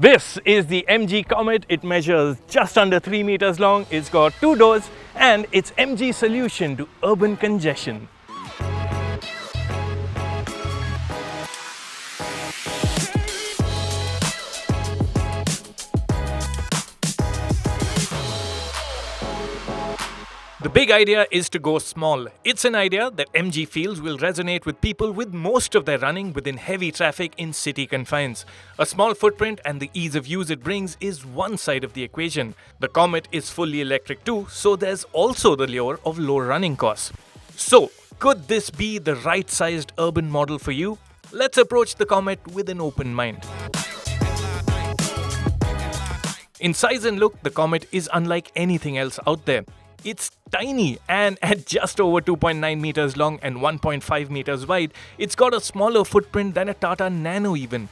This is the MG Comet. It measures just under 3 meters long. It's got 2 doors and it's MG solution to urban congestion. The big idea is to go small. It's an idea that MG feels will resonate with people with most of their running within heavy traffic in city confines. A small footprint and the ease of use it brings is one side of the equation. The Comet is fully electric too, so there's also the lure of low running costs. So, could this be the right-sized urban model for you? Let's approach the Comet with an open mind. In size and look, the Comet is unlike anything else out there. It's tiny, and at just over 2.9 meters long and 1.5 meters wide, it's got a smaller footprint than a Tata Nano even.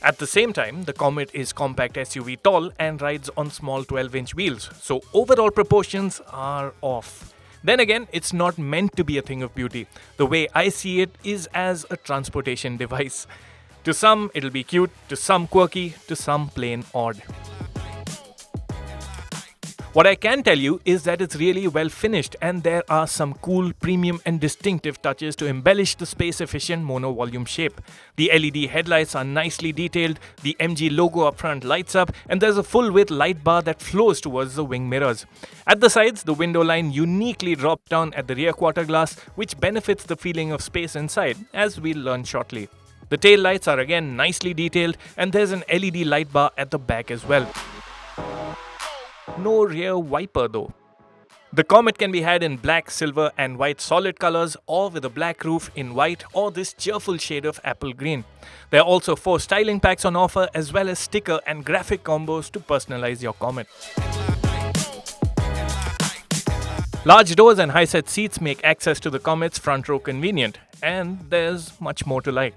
At the same time, the Comet is compact SUV tall and rides on small 12-inch wheels, so overall proportions are off. Then again, it's not meant to be a thing of beauty. The way I see it is as a transportation device. To some, it'll be cute, to some quirky, to some plain odd. What I can tell you is that it's really well finished and there are some cool, premium and distinctive touches to embellish the space-efficient mono-volume shape. The LED headlights are nicely detailed, the MG logo up front lights up, and there's a full-width light bar that flows towards the wing mirrors. At the sides, the window line uniquely drops down at the rear quarter glass, which benefits the feeling of space inside, as we'll learn shortly. The tail lights are again nicely detailed, and there's an LED light bar at the back as well. No rear wiper though. The Comet can be had in black, silver and white solid colors, or with a black roof in white or this cheerful shade of apple green. There are also 4 styling packs on offer as well as sticker and graphic combos to personalize your Comet. Large doors and high-set seats make access to the Comet's front row convenient, and there's much more to like.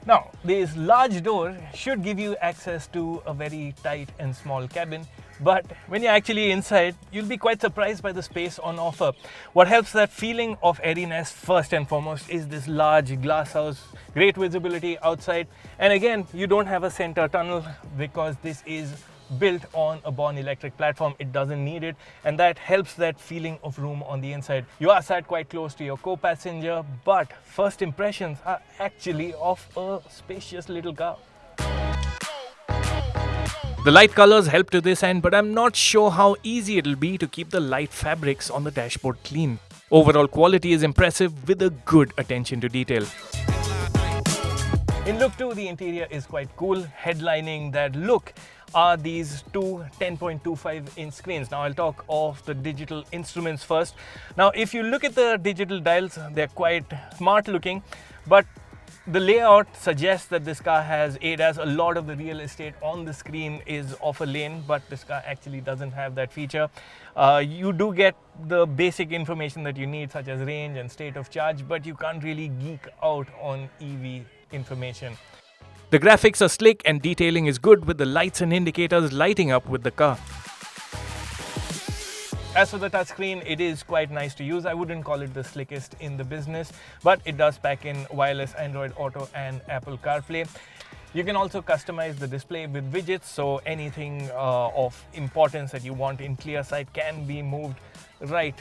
Now, this large door should give you access to a very tight and small cabin, but when you're actually inside, you'll be quite surprised by the space on offer. What helps that feeling of airiness first and foremost is this large glass house, great visibility outside, and again, you don't have a center tunnel because this is built on a born electric platform. It doesn't need it, and that helps that feeling of room on the inside. You are sat quite close to your co-passenger, but first impressions are actually of a spacious little car. The light colors help to this end, but I'm not sure how easy it'll be to keep the light fabrics on the dashboard clean. Overall quality is impressive with a good attention to detail. In look too, the interior is quite cool. Headlining that look are these two 10.25-inch screens. Now I'll talk of the digital instruments first. Now if you look at the digital dials, they're quite smart looking, but the layout suggests that this car has ADAS. A lot of the real estate on the screen is off a lane, but this car actually doesn't have that feature. You do get the basic information that you need, such as range and state of charge, but you can't really geek out on EV information. The graphics are slick and detailing is good, with the lights and indicators lighting up with the car. As for the touchscreen, it is quite nice to use. I wouldn't call it the slickest in the business, but it does pack in wireless Android Auto and Apple CarPlay. You can also customize the display with widgets, so anything of importance that you want in clear sight can be moved right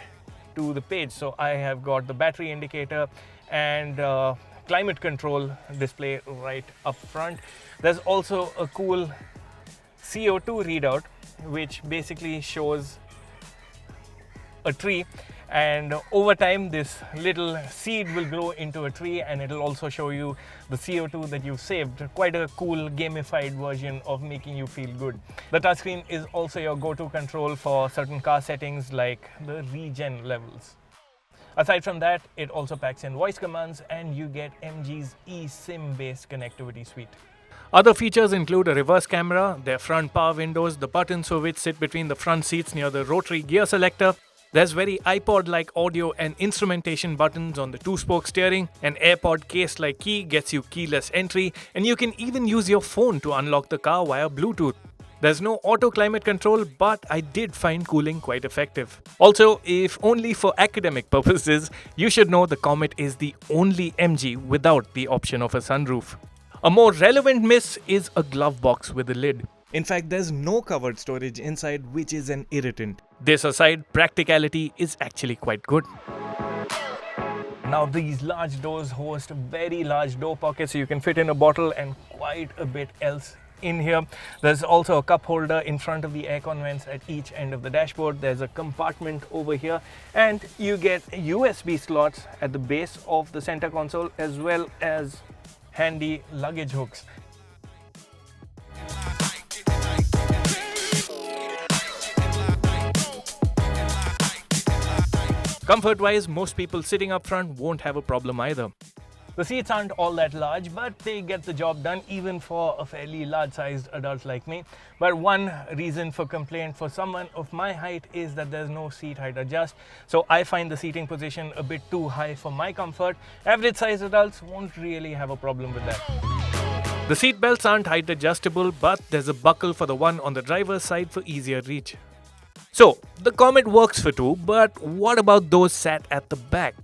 to the page. So I have got the battery indicator and climate control display right up front. There's also a cool CO2 readout, which basically shows a tree, and over time this little seed will grow into a tree, and it'll also show you the CO2 that you've saved. Quite a cool gamified version of making you feel good. The touchscreen is also your go-to control for certain car settings like the Regen levels. Aside from that, it also packs in voice commands, and you get MG's eSIM based connectivity suite. Other features include a reverse camera, their front power windows, the buttons for which sit between the front seats near the rotary gear selector. There's very iPod-like audio and instrumentation buttons on the 2-spoke steering. An AirPod case-like key gets you keyless entry, and you can even use your phone to unlock the car via Bluetooth. There's no auto climate control, but I did find cooling quite effective. Also, if only for academic purposes, you should know the Comet is the only MG without the option of a sunroof. A more relevant miss is a glove box with a lid. In fact, there's no covered storage inside, which is an irritant. This aside, practicality is actually quite good. Now these large doors host very large door pockets, so you can fit in a bottle and quite a bit else in here. There's also a cup holder in front of the aircon vents at each end of the dashboard. There's a compartment over here, and you get USB slots at the base of the center console, as well as handy luggage hooks. Comfort-wise, most people sitting up front won't have a problem either. The seats aren't all that large, but they get the job done even for a fairly large-sized adult like me. But one reason for complaint for someone of my height is that there's no seat height adjust. So I find the seating position a bit too high for my comfort. Average-sized adults won't really have a problem with that. The seat belts aren't height adjustable, but there's a buckle for the one on the driver's side for easier reach. So, the Comet works for two, but what about those sat at the back?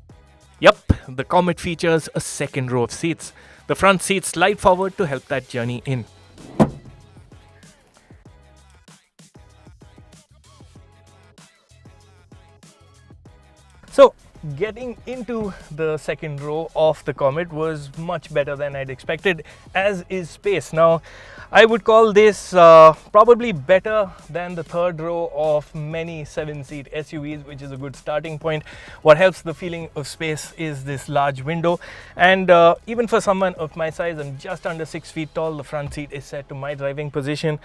Yep, the Comet features a second row of seats. The front seats slide forward to help that journey in. So, getting into the second row of the Comet was much better than I'd expected, as is space. Now, I would call this probably better than the third row of many 7-seat SUVs, which is a good starting point. What helps the feeling of space is this large window, and even for someone of my size, I'm just under 6 feet tall. The front seat is set to my driving position.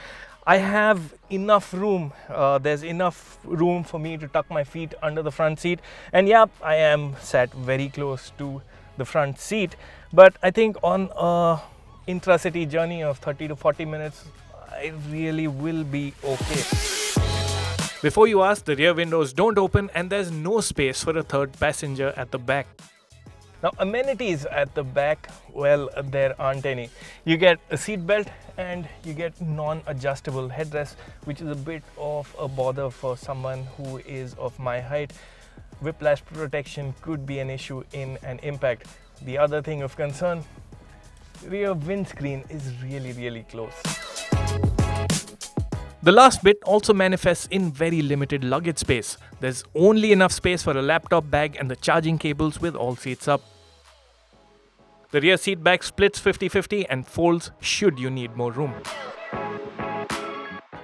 I have enough room, there's enough room for me to tuck my feet under the front seat, and yeah, I am sat very close to the front seat, but I think on a intra-city journey of 30 to 40 minutes, I really will be okay. Before you ask, the rear windows don't open and there's no space for a third passenger at the back. Now, amenities at the back, well, there aren't any. You get a seat belt and you get non-adjustable headrest, which is a bit of a bother for someone who is of my height. Whiplash protection could be an issue in an impact. The other thing of concern, rear windscreen is really close. The last bit also manifests in very limited luggage space. There's only enough space for a laptop bag and the charging cables with all seats up. The rear seat back splits 50-50 and folds should you need more room.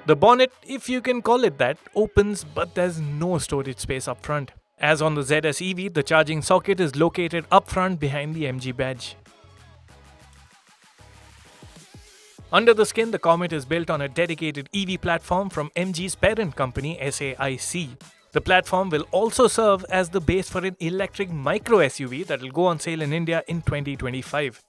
The bonnet, if you can call it that, opens, but there's no storage space up front. As on the ZS EV, the charging socket is located up front behind the MG badge. Under the skin, the Comet is built on a dedicated EV platform from MG's parent company SAIC. The platform will also serve as the base for an electric micro SUV that will go on sale in India in 2025.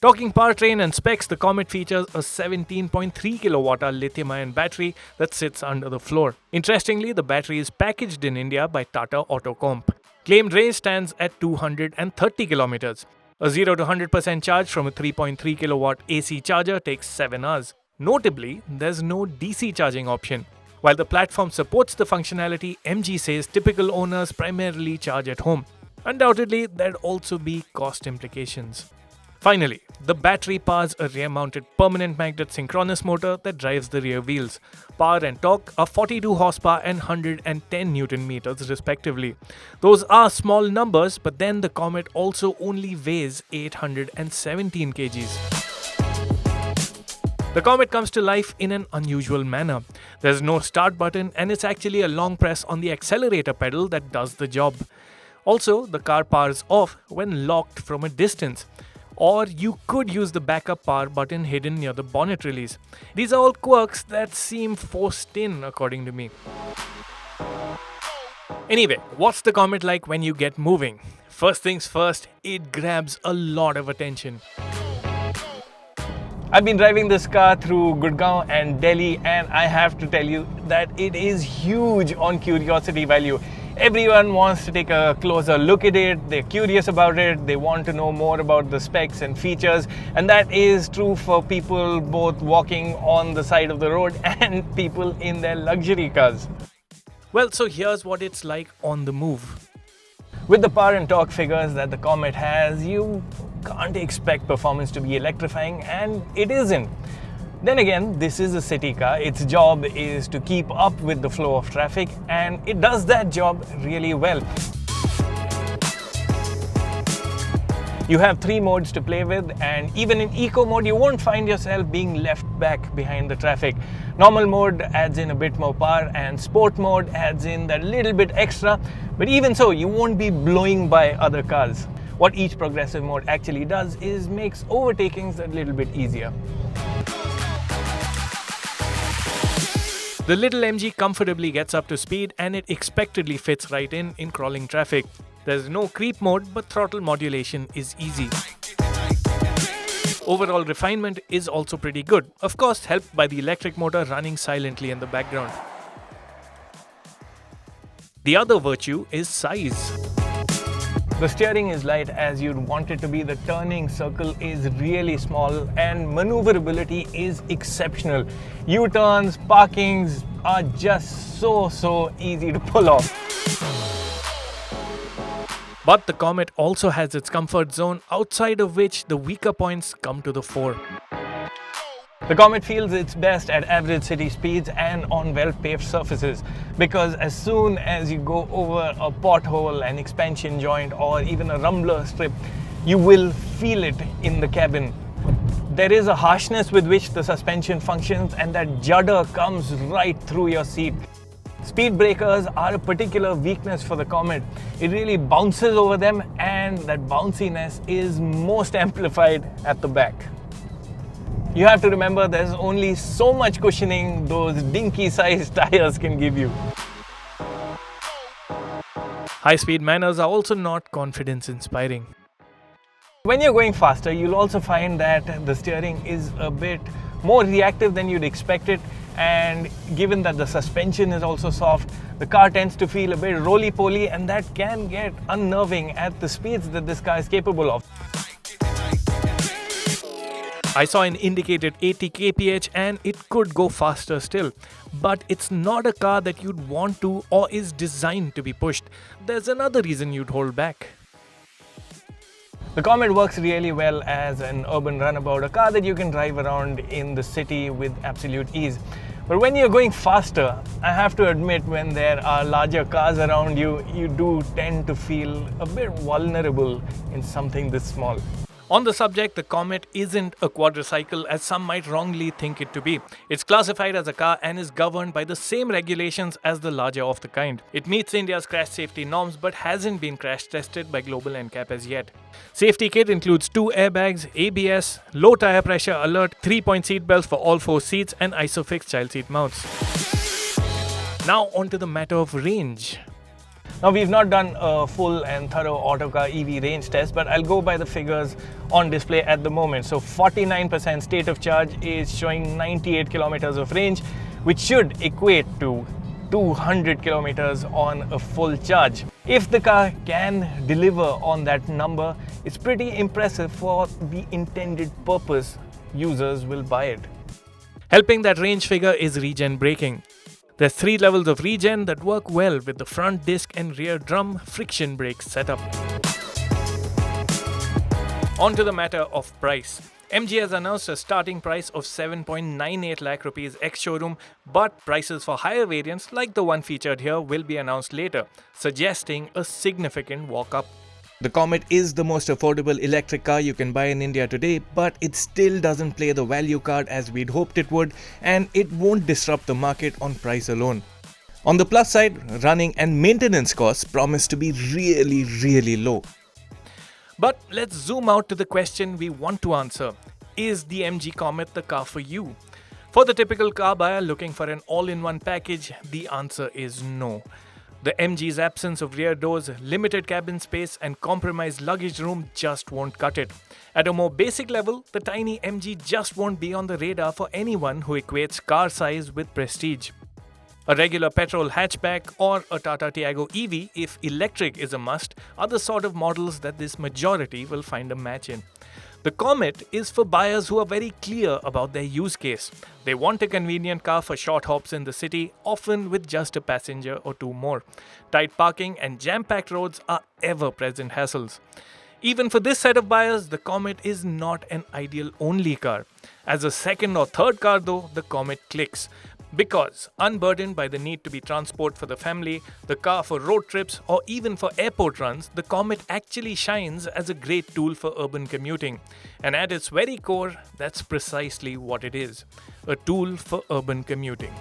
Talking powertrain and specs, the Comet features a 17.3 kWh lithium-ion battery that sits under the floor. Interestingly, the battery is packaged in India by Tata Autocomp. Claimed range stands at 230 kilometers. A 0 to 100% charge from a 3.3 kW AC charger takes 7 hours. Notably, there's no DC charging option. While the platform supports the functionality, MG says typical owners primarily charge at home. Undoubtedly, there'd also be cost implications. Finally, the battery powers a rear-mounted permanent magnet synchronous motor that drives the rear wheels. Power and torque are 42 horsepower and 110 Newton meters respectively. Those are small numbers, but then the Comet also only weighs 817 kgs. The Comet comes to life in an unusual manner. There's no start button and it's actually a long press on the accelerator pedal that does the job. Also, the car powers off when locked from a distance. Or you could use the backup power button hidden near the bonnet release. These are all quirks that seem forced in, according to me. Anyway, what's the Comet like when you get moving? First things first, it grabs a lot of attention. I've been driving this car through Gurgaon and Delhi, and I have to tell you that it is huge on curiosity value. Everyone wants to take a closer look at it, they're curious about it, they want to know more about the specs and features, and that is true for people both walking on the side of the road and people in their luxury cars. Well, so here's what it's like on the move. With the power and torque figures that the Comet has, you can't expect performance to be electrifying, and it isn't. Then again, this is a city car. Its job is to keep up with the flow of traffic, and it does that job really well. You have 3 modes to play with, and even in eco mode, you won't find yourself being left back behind the traffic. Normal mode adds in a bit more power, and sport mode adds in that little bit extra, but even so, you won't be blowing by other cars. What each progressive mode actually does is makes overtakings a little bit easier. The little MG comfortably gets up to speed, and it expectedly fits right in crawling traffic. There's no creep mode, but throttle modulation is easy. Overall refinement is also pretty good, of course helped by the electric motor running silently in the background. The other virtue is size. The steering is light as you'd want it to be, the turning circle is really small, and maneuverability is exceptional. U-turns, parkings are just so easy to pull off. But the Comet also has its comfort zone, outside of which the weaker points come to the fore. The Comet feels its best at average city speeds and on well-paved surfaces, because as soon as you go over a pothole, an expansion joint, or even a rumbler strip, you will feel it in the cabin. There is a harshness with which the suspension functions, and that judder comes right through your seat. Speed breakers are a particular weakness for the Comet. It really bounces over them, and that bounciness is most amplified at the back. You have to remember there's only so much cushioning those dinky-sized tires can give you. High-speed manners are also not confidence-inspiring. When you're going faster, you'll also find that the steering is a bit more reactive than you'd expect it, and given that the suspension is also soft, the car tends to feel a bit roly-poly, and that can get unnerving at the speeds that this car is capable of. I saw an indicated 80 kph and it could go faster still, but it's not a car that you'd want to or is designed to be pushed. There's another reason you'd hold back. The Comet works really well as an urban runabout, a car that you can drive around in the city with absolute ease. But when you're going faster, I have to admit, when there are larger cars around you, you do tend to feel a bit vulnerable in something this small. On the subject, the Comet isn't a quadricycle as some might wrongly think it to be. It's classified as a car and is governed by the same regulations as the larger of the kind. It meets India's crash safety norms but hasn't been crash tested by global NCAP as yet. Safety kit includes 2 airbags, ABS, low tire pressure alert, 3-point seat belts for all 4 seats, and ISOFIX child seat mounts. Now onto the matter of range. Now, we've not done a full and thorough Autocar EV range test, but I'll go by the figures on display at the moment. So 49% state of charge is showing 98 kilometers of range, which should equate to 200 kilometers on a full charge. If the car can deliver on that number, it's pretty impressive for the intended purpose. Users will buy it. Helping that range figure is Regen braking. There's 3 levels of Regen that work well with the front disc and rear drum friction brake setup. On to the matter of price. MG has announced a starting price of 7.98 lakh rupees ex-showroom, but prices for higher variants like the one featured here will be announced later, suggesting a significant walk-up. The Comet is the most affordable electric car you can buy in India today, but it still doesn't play the value card as we'd hoped it would, and it won't disrupt the market on price alone. On the plus side, running and maintenance costs promise to be really low. But let's zoom out to the question we want to answer. Is the MG Comet the car for you? For the typical car buyer looking for an all-in-one package, the answer is no. The MG's absence of rear doors, limited cabin space, and compromised luggage room just won't cut it. At a more basic level, the tiny MG just won't be on the radar for anyone who equates car size with prestige. A regular petrol hatchback or a Tata Tiago EV, if electric is a must, are the sort of models that this majority will find a match in. The Comet is for buyers who are very clear about their use case. They want a convenient car for short hops in the city, often with just a passenger or 2 more. Tight parking and jam-packed roads are ever-present hassles. Even for this set of buyers, the Comet is not an ideal only car. As a second or third car though, the Comet clicks. Because, unburdened by the need to be transport for the family, the car for road trips, or even for airport runs, the Comet actually shines as a great tool for urban commuting. And at its very core, that's precisely what it is, a tool for urban commuting.